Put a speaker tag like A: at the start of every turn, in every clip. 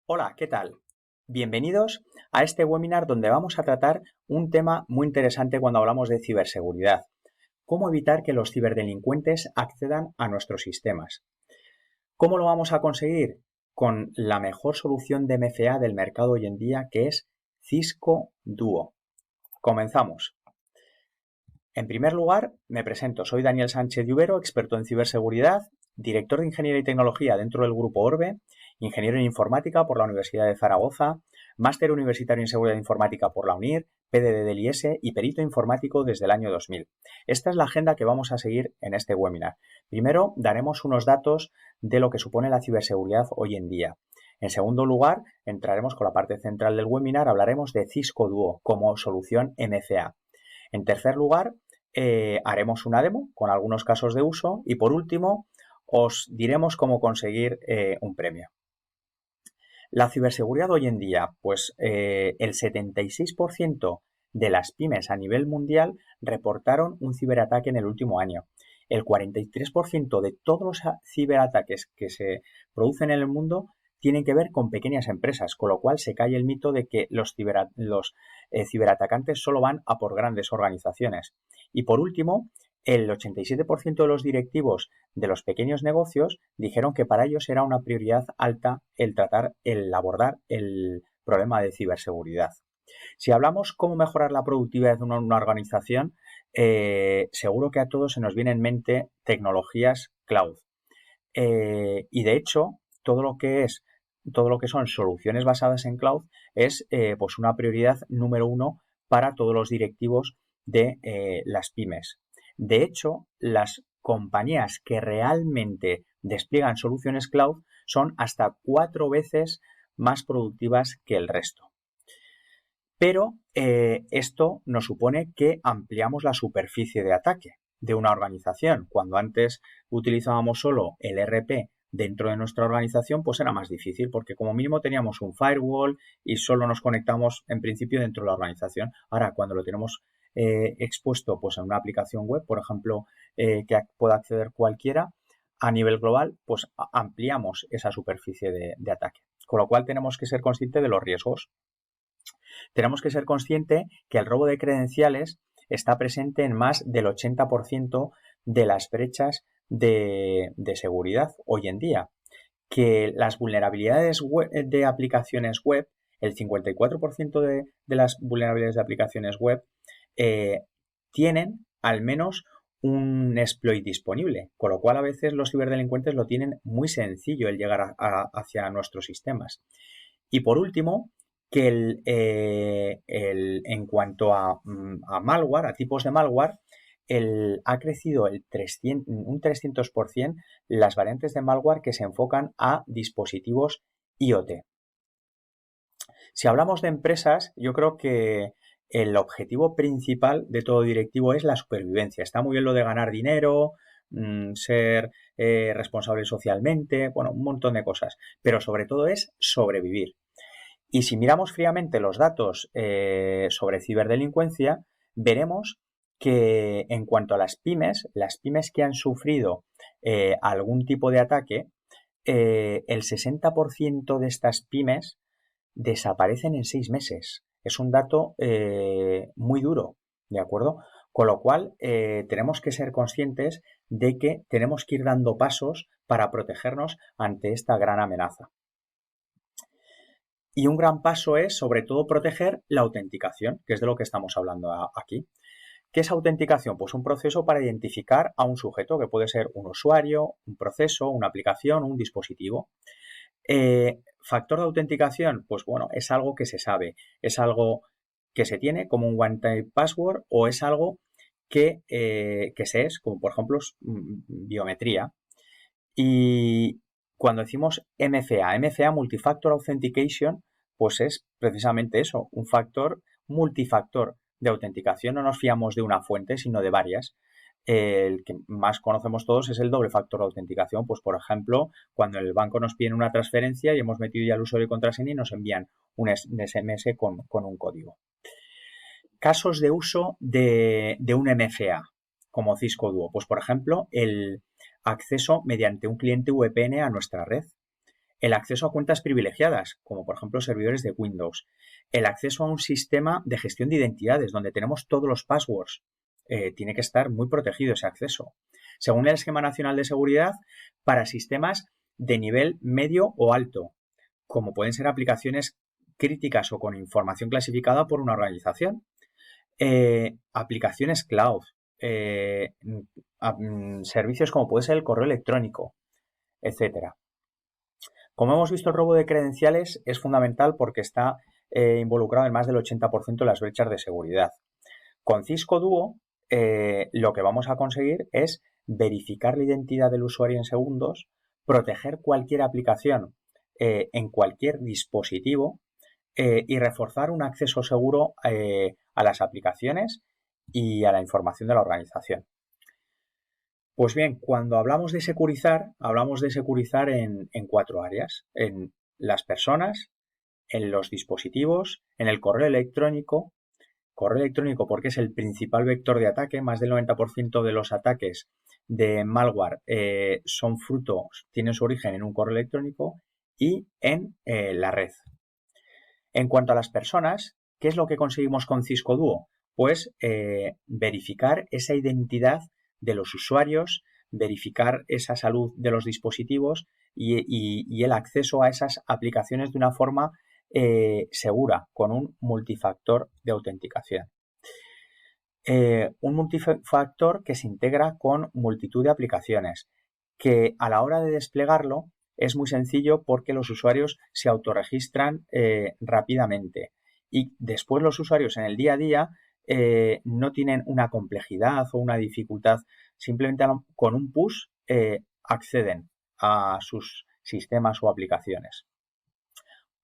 A: Hola, ¿qué tal? Bienvenidos a este webinar donde vamos a tratar un tema muy interesante cuando hablamos de ciberseguridad. ¿Cómo evitar que los ciberdelincuentes accedan a nuestros sistemas? ¿Cómo lo vamos a conseguir? Con la mejor solución de MFA del mercado hoy en día, que es Cisco Duo. Comenzamos. En primer lugar, me presento. Soy Daniel Sánchez Lluvero, experto en ciberseguridad, director de Ingeniería y Tecnología dentro del Grupo Orbe, ingeniero en Informática por la Universidad de Zaragoza, máster universitario en Seguridad Informática por la UNIR, PDD del IES y perito informático desde el año 2000. Esta es la agenda que vamos a seguir en este webinar. Primero, daremos unos datos de lo que supone la ciberseguridad hoy en día. En segundo lugar, entraremos con la parte central del webinar, hablaremos de Cisco Duo como solución MFA. En tercer lugar, haremos una demo con algunos casos de uso y por último os diremos cómo conseguir un premio. La ciberseguridad hoy en día, pues el 76% de las pymes a nivel mundial reportaron un ciberataque en el último año. El 43% de todos los ciberataques que se producen en el mundo tienen que ver con pequeñas empresas, con lo cual se cae el mito de que los ciberatacantes solo van a por grandes organizaciones. Y por último, el 87% de los directivos de los pequeños negocios dijeron que para ellos era una prioridad alta el abordar el problema de ciberseguridad. Si hablamos cómo mejorar la productividad de una organización, seguro que a todos se nos viene en mente tecnologías cloud. Y de hecho, todo lo que son soluciones basadas en cloud es pues una prioridad número uno para todos los directivos de las pymes. De hecho, las compañías que realmente despliegan soluciones cloud son hasta 4 veces más productivas que el resto. Pero esto nos supone que ampliamos la superficie de ataque de una organización. Cuando antes utilizábamos solo el ERP dentro de nuestra organización, pues era más difícil porque como mínimo teníamos un firewall y solo nos conectamos en principio dentro de la organización. Ahora, cuando lo tenemos expuesto pues en una aplicación web, por ejemplo, que pueda acceder cualquiera, a nivel global, pues ampliamos esa superficie de ataque. Con lo cual tenemos que ser conscientes de los riesgos. Tenemos que ser conscientes que el robo de credenciales está presente en más del 80% de las brechas de seguridad hoy en día. Que las vulnerabilidades de aplicaciones web, el 54% de las vulnerabilidades de aplicaciones web tienen al menos un exploit disponible, con lo cual a veces los ciberdelincuentes lo tienen muy sencillo el llegar hacia nuestros sistemas. Y por último, que en cuanto a malware, a tipos de malware, ha crecido un 300% las variantes de malware que se enfocan a dispositivos IoT. Si hablamos de empresas, yo creo que el objetivo principal de todo directivo es la supervivencia. Está muy bien lo de ganar dinero, ser responsable socialmente, bueno, un montón de cosas, pero sobre todo es sobrevivir. Y si miramos fríamente los datos sobre ciberdelincuencia, veremos que en cuanto a las pymes que han sufrido algún tipo de ataque, el 60% de estas pymes desaparecen en 6 meses. Es un dato muy duro, ¿de acuerdo? Con lo cual, tenemos que ser conscientes de que tenemos que ir dando pasos para protegernos ante esta gran amenaza. Y un gran paso es, sobre todo, proteger la autenticación, que es de lo que estamos hablando aquí. ¿Qué es autenticación? Pues un proceso para identificar a un sujeto, que puede ser un usuario, un proceso, una aplicación, un dispositivo. Factor de autenticación, pues bueno, es algo que se sabe, es algo que se tiene como un one-time password o es algo que se es, como por ejemplo biometría. Y cuando decimos MFA, Multifactor Authentication, pues es precisamente eso, un factor multifactor de autenticación. No nos fiamos de una fuente, sino de varias. El que más conocemos todos es el doble factor de autenticación. Pues, por ejemplo, cuando el banco nos pide una transferencia y hemos metido ya el usuario y contraseña y nos envían un SMS con un código. Casos de uso de un MFA, como Cisco Duo. Pues, por ejemplo, el acceso mediante un cliente VPN a nuestra red. el acceso a cuentas privilegiadas, como por ejemplo servidores de Windows, el acceso a un sistema de gestión de identidades donde tenemos todos los passwords. Tiene que estar muy protegido ese acceso. Según el Esquema Nacional de Seguridad, para sistemas de nivel medio o alto, como pueden ser aplicaciones críticas o con información clasificada por una organización, aplicaciones cloud, servicios como puede ser el correo electrónico, etcétera. Como hemos visto, el robo de credenciales es fundamental porque está involucrado en más del 80% de las brechas de seguridad. Con Cisco Duo, lo que vamos a conseguir es verificar la identidad del usuario en segundos, proteger cualquier aplicación en cualquier dispositivo y reforzar un acceso seguro a las aplicaciones y a la información de la organización. Pues bien, cuando hablamos de securizar en 4 áreas: en las personas, en los dispositivos, en el correo electrónico porque es el principal vector de ataque. Más del 90% de los ataques de malware tienen su origen en un correo electrónico, y en la red. En cuanto a las personas, ¿qué es lo que conseguimos con Cisco Duo? Pues verificar esa identidad de los usuarios, verificar esa salud de los dispositivos y el acceso a esas aplicaciones de una forma segura, con un multifactor de autenticación. Un multifactor que se integra con multitud de aplicaciones, que a la hora de desplegarlo es muy sencillo porque los usuarios se autorregistran rápidamente, y después los usuarios en el día a día no tienen una complejidad o una dificultad. Simplemente con un push acceden a sus sistemas o aplicaciones.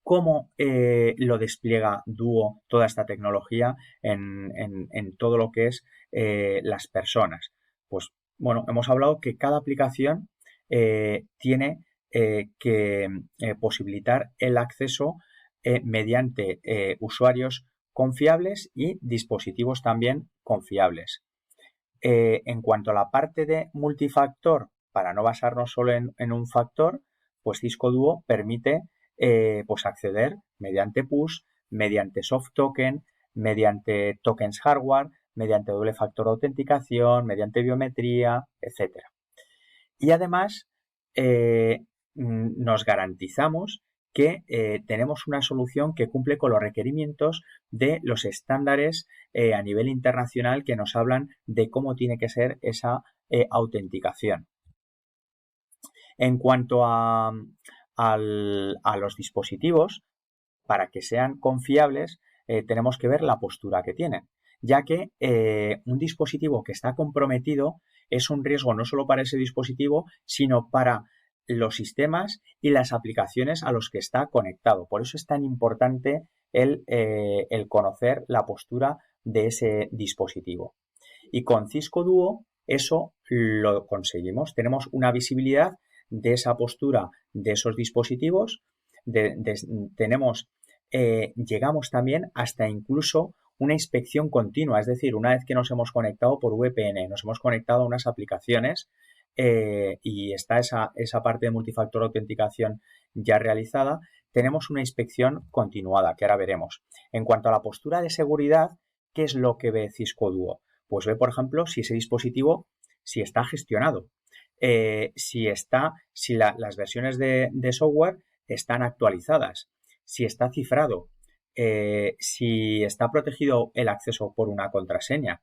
A: ¿Cómo lo despliega Duo toda esta tecnología en todo lo que es las personas? Pues bueno, hemos hablado que cada aplicación tiene que posibilitar el acceso mediante usuarios confiables y dispositivos también confiables. En cuanto a la parte de multifactor, para no basarnos solo en un factor, pues Cisco Duo permite pues acceder mediante push, mediante soft token, mediante tokens hardware, mediante doble factor de autenticación, mediante biometría, etc. Y además nos garantizamos que tenemos una solución que cumple con los requerimientos de los estándares a nivel internacional que nos hablan de cómo tiene que ser esa autenticación. En cuanto a los dispositivos, para que sean confiables, tenemos que ver la postura que tienen, ya que un dispositivo que está comprometido es un riesgo no solo para ese dispositivo, sino para los sistemas y las aplicaciones a los que está conectado. Por eso es tan importante el conocer la postura de ese dispositivo. Y con Cisco Duo eso lo conseguimos. Tenemos una visibilidad de esa postura de esos dispositivos. Llegamos también hasta incluso una inspección continua, es decir, una vez que nos hemos conectado por VPN, nos hemos conectado a unas aplicaciones y está esa parte de multifactor de autenticación ya realizada, tenemos una inspección continuada, que ahora veremos. En cuanto a la postura de seguridad, ¿qué es lo que ve Cisco Duo? Pues ve, por ejemplo, si ese dispositivo si está gestionado, si las versiones de software están actualizadas, si está cifrado, si está protegido el acceso por una contraseña,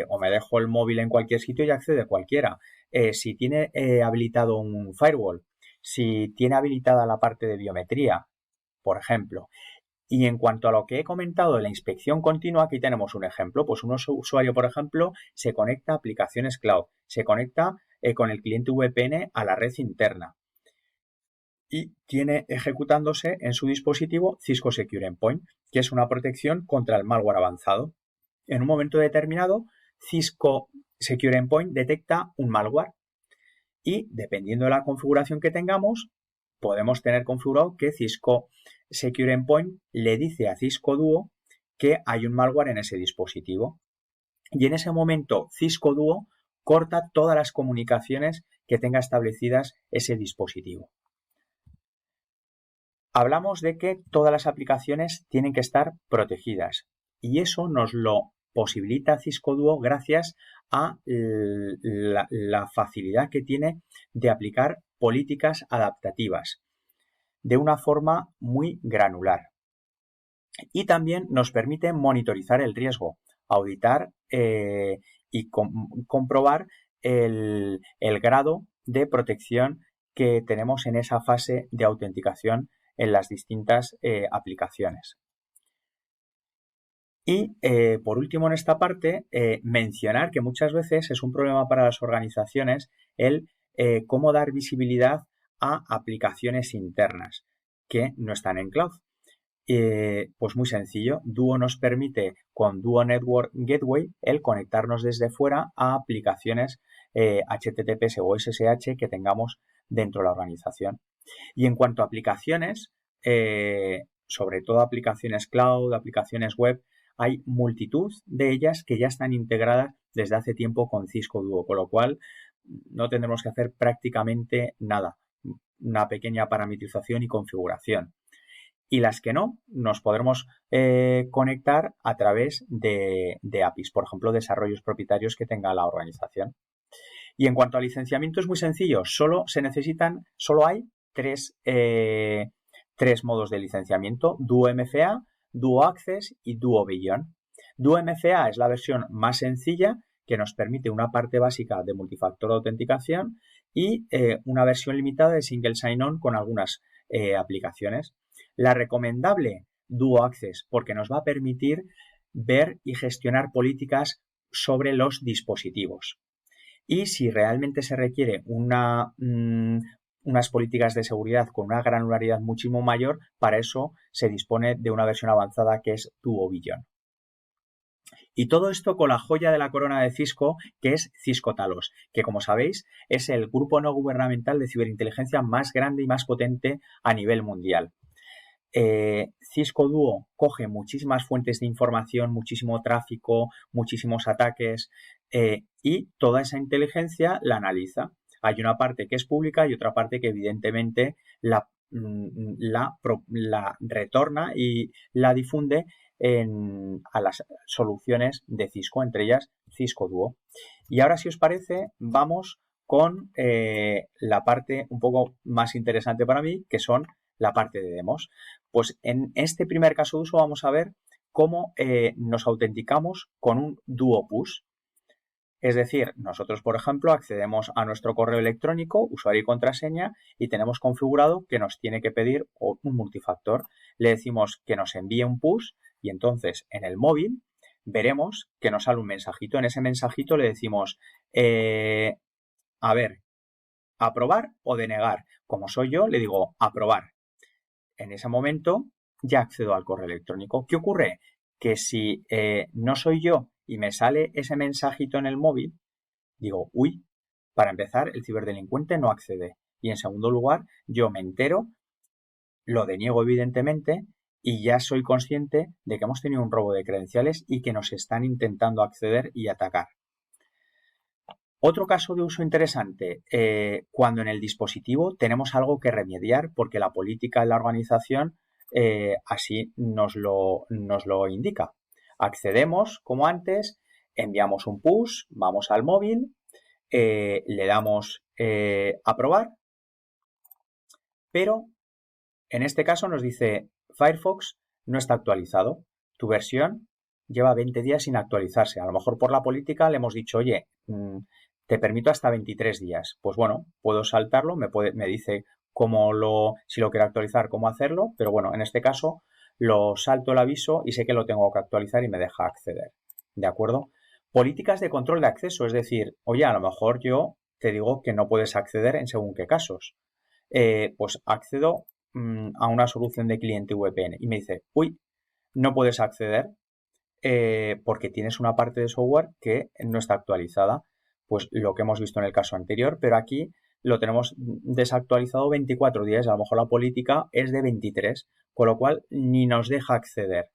A: o me dejo el móvil en cualquier sitio y accede cualquiera, si tiene habilitado un firewall, si tiene habilitada la parte de biometría, por ejemplo. Y en cuanto a lo que he comentado de la inspección continua, aquí tenemos un ejemplo. Pues un usuario, por ejemplo, se conecta a aplicaciones cloud, se conecta con el cliente VPN a la red interna y tiene ejecutándose en su dispositivo Cisco Secure Endpoint, que es una protección contra el malware avanzado. En un momento determinado, Cisco Secure Endpoint detecta un malware y, dependiendo de la configuración que tengamos, podemos tener configurado que Cisco Secure Endpoint le dice a Cisco Duo que hay un malware en ese dispositivo. Y en ese momento Cisco Duo corta todas las comunicaciones que tenga establecidas ese dispositivo. Hablamos de que todas las aplicaciones tienen que estar protegidas y eso nos lo posibilita Cisco Duo gracias a la facilidad que tiene de aplicar políticas adaptativas de una forma muy granular. Y también nos permite monitorizar el riesgo, auditar y comprobar el grado de protección que tenemos en esa fase de autenticación en las distintas aplicaciones. Y por último en esta parte, mencionar que muchas veces es un problema para las organizaciones el cómo dar visibilidad a aplicaciones internas que no están en cloud. Pues muy sencillo, Duo nos permite con Duo Network Gateway el conectarnos desde fuera a aplicaciones HTTPS o SSH que tengamos dentro de la organización. Y en cuanto a aplicaciones, sobre todo aplicaciones cloud, aplicaciones web, hay multitud de ellas que ya están integradas desde hace tiempo con Cisco Duo, con lo cual no tendremos que hacer prácticamente nada, una pequeña parametrización y configuración. Y las que no, nos podremos conectar a través de APIs, por ejemplo, desarrollos propietarios que tenga la organización. Y en cuanto a licenciamiento es muy sencillo, solo hay tres modos de licenciamiento: Duo MFA, Duo Access y Duo Beyond. Duo MFA es la versión más sencilla que nos permite una parte básica de multifactor de autenticación y una versión limitada de single sign-on con algunas aplicaciones. La recomendable, Duo Access, porque nos va a permitir ver y gestionar políticas sobre los dispositivos. Y si realmente se requiere unas políticas de seguridad con una granularidad muchísimo mayor, para eso se dispone de una versión avanzada que es Duo Beyond. Y todo esto con la joya de la corona de Cisco, que es Cisco Talos, que como sabéis es el grupo no gubernamental de ciberinteligencia más grande y más potente a nivel mundial. Cisco Duo coge muchísimas fuentes de información, muchísimo tráfico, muchísimos ataques y toda esa inteligencia la analiza. Hay una parte que es pública y otra parte que evidentemente la retorna y la difunde a las soluciones de Cisco, entre ellas Cisco Duo. Y ahora, si os parece, vamos con la parte un poco más interesante para mí, que son la parte de demos. Pues en este primer caso de uso vamos a ver cómo nos autenticamos con un Duo Push. Es decir, nosotros, por ejemplo, accedemos a nuestro correo electrónico, usuario y contraseña, y tenemos configurado que nos tiene que pedir un multifactor. Le decimos que nos envíe un push y entonces en el móvil veremos que nos sale un mensajito. En ese mensajito le decimos, a ver, aprobar o denegar. Como soy yo, le digo aprobar. En ese momento ya accedo al correo electrónico. ¿Qué ocurre? Que si no soy yo y me sale ese mensajito en el móvil, digo, uy, para empezar, el ciberdelincuente no accede. Y en segundo lugar, yo me entero, lo deniego evidentemente y ya soy consciente de que hemos tenido un robo de credenciales y que nos están intentando acceder y atacar. Otro caso de uso interesante, cuando en el dispositivo tenemos algo que remediar porque la política de la organización así nos lo indica. Accedemos, como antes, enviamos un push, vamos al móvil, le damos aprobar, pero en este caso nos dice Firefox no está actualizado, tu versión lleva 20 días sin actualizarse. A lo mejor por la política le hemos dicho, oye, te permito hasta 23 días. Pues bueno, puedo saltarlo, me dice si lo quiero actualizar, cómo hacerlo, pero bueno, en este caso lo salto el aviso y sé que lo tengo que actualizar y me deja acceder. ¿De acuerdo? Políticas de control de acceso, es decir, oye, a lo mejor yo te digo que no puedes acceder en según qué casos. Pues accedo a una solución de cliente VPN y me dice, uy, no puedes acceder porque tienes una parte de software que no está actualizada. Pues lo que hemos visto en el caso anterior, pero aquí lo tenemos desactualizado 24 días, a lo mejor la política es de 23, con lo cual ni nos deja acceder.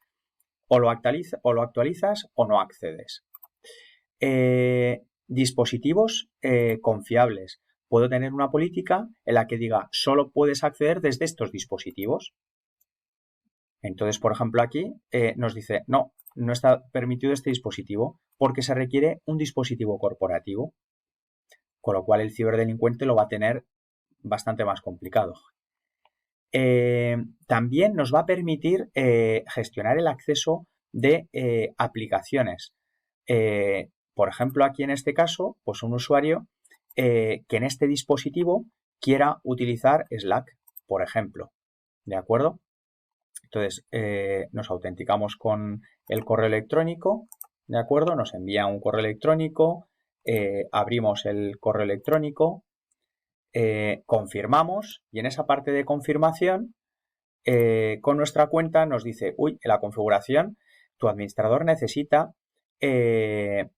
A: O lo actualizas o no accedes. Dispositivos confiables. puedo tener una política en la que diga solo puedes acceder desde estos dispositivos. Entonces, por ejemplo, aquí nos dice no está permitido este dispositivo porque se requiere un dispositivo corporativo, con lo cual el ciberdelincuente lo va a tener bastante más complicado. También nos va a permitir gestionar el acceso de aplicaciones. Por ejemplo, aquí en este caso, pues un usuario que en este dispositivo quiera utilizar Slack, por ejemplo, ¿de acuerdo? Entonces, nos autenticamos con el correo electrónico, ¿de acuerdo? Nos envía un correo electrónico, abrimos el correo electrónico, confirmamos y en esa parte de confirmación con nuestra cuenta nos dice, uy, en la configuración tu administrador necesita que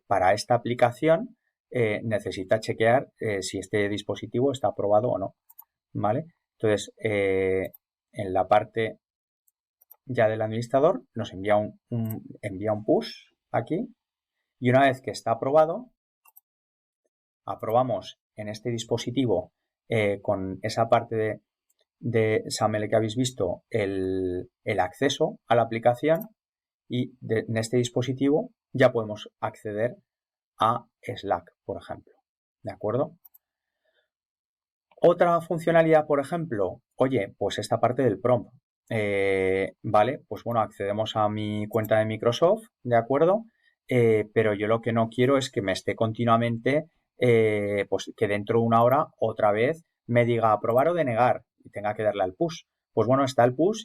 A: para esta aplicación necesita chequear si este dispositivo está aprobado o no, ¿vale? Entonces, en la parte ya del administrador nos envía un push aquí y una vez que está aprobado, aprobamos en este dispositivo con esa parte de SAML que habéis visto el acceso a la aplicación y en este dispositivo ya podemos acceder a Slack, por ejemplo. ¿De acuerdo? Otra funcionalidad, por ejemplo, oye, pues esta parte del prompt. Vale, pues bueno, accedemos a mi cuenta de Microsoft, ¿de acuerdo? Pero yo lo que no quiero es que me esté continuamente, pues que dentro de una hora otra vez me diga aprobar o denegar y tenga que darle al push. Pues bueno, está el push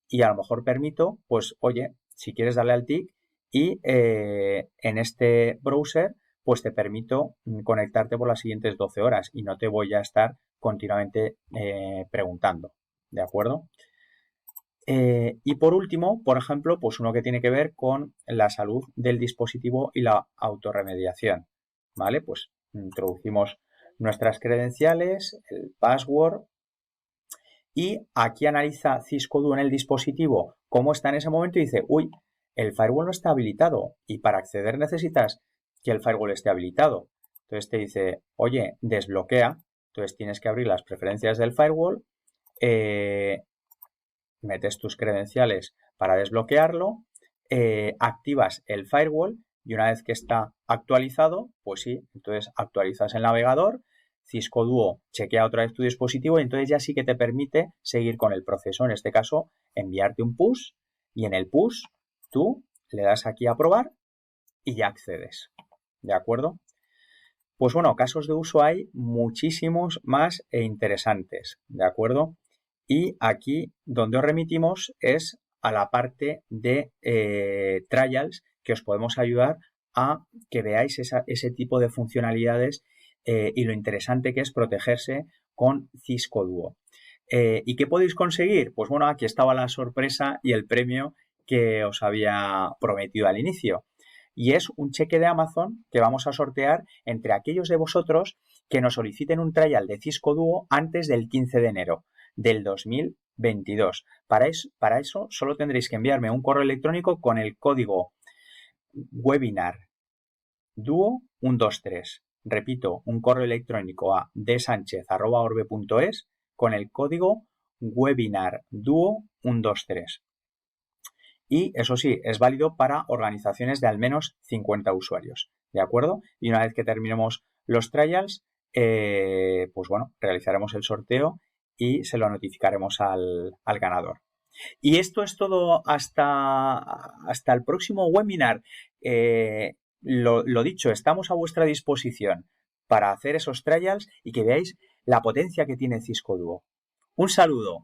A: y a lo mejor permito, pues oye, si quieres darle al tick y en este browser pues te permito conectarte por las siguientes 12 horas y no te voy a estar continuamente preguntando, ¿de acuerdo? Y por último, por ejemplo, pues uno que tiene que ver con la salud del dispositivo y la autorremediación, ¿vale? Pues introducimos nuestras credenciales, el password y aquí analiza Cisco Duo en el dispositivo cómo está en ese momento y dice, uy, el firewall no está habilitado y para acceder necesitas que el firewall esté habilitado. Entonces te dice, oye, desbloquea. Entonces tienes que abrir las preferencias del firewall, metes tus credenciales para desbloquearlo, activas el firewall y una vez que está actualizado, pues sí, entonces actualizas el navegador, Cisco Duo chequea otra vez tu dispositivo y entonces ya sí que te permite seguir con el proceso. En este caso, enviarte un push y en el push tú le das aquí a probar y ya accedes. ¿De acuerdo? Pues bueno, casos de uso hay muchísimos más e interesantes. ¿De acuerdo? Y aquí donde os remitimos es a la parte de trials que os podemos ayudar a que veáis ese tipo de funcionalidades y lo interesante que es protegerse con Cisco Duo. ¿Y qué podéis conseguir? Pues bueno, aquí estaba la sorpresa y el premio que os había prometido al inicio. Y es un cheque de Amazon que vamos a sortear entre aquellos de vosotros que nos soliciten un trial de Cisco Duo antes del 15 de enero del 2022. Para eso solo tendréis que enviarme un correo electrónico con el código webinar duo 123. Repito, un correo electrónico a dsanchez@orbe.es con el código webinar duo 123. Y eso sí, es válido para organizaciones de al menos 50 usuarios, ¿de acuerdo? Y una vez que terminemos los trials, pues bueno, realizaremos el sorteo y se lo notificaremos al ganador. Y esto es todo hasta el próximo webinar. Lo dicho, estamos a vuestra disposición para hacer esos trials y que veáis la potencia que tiene Cisco Duo. Un saludo.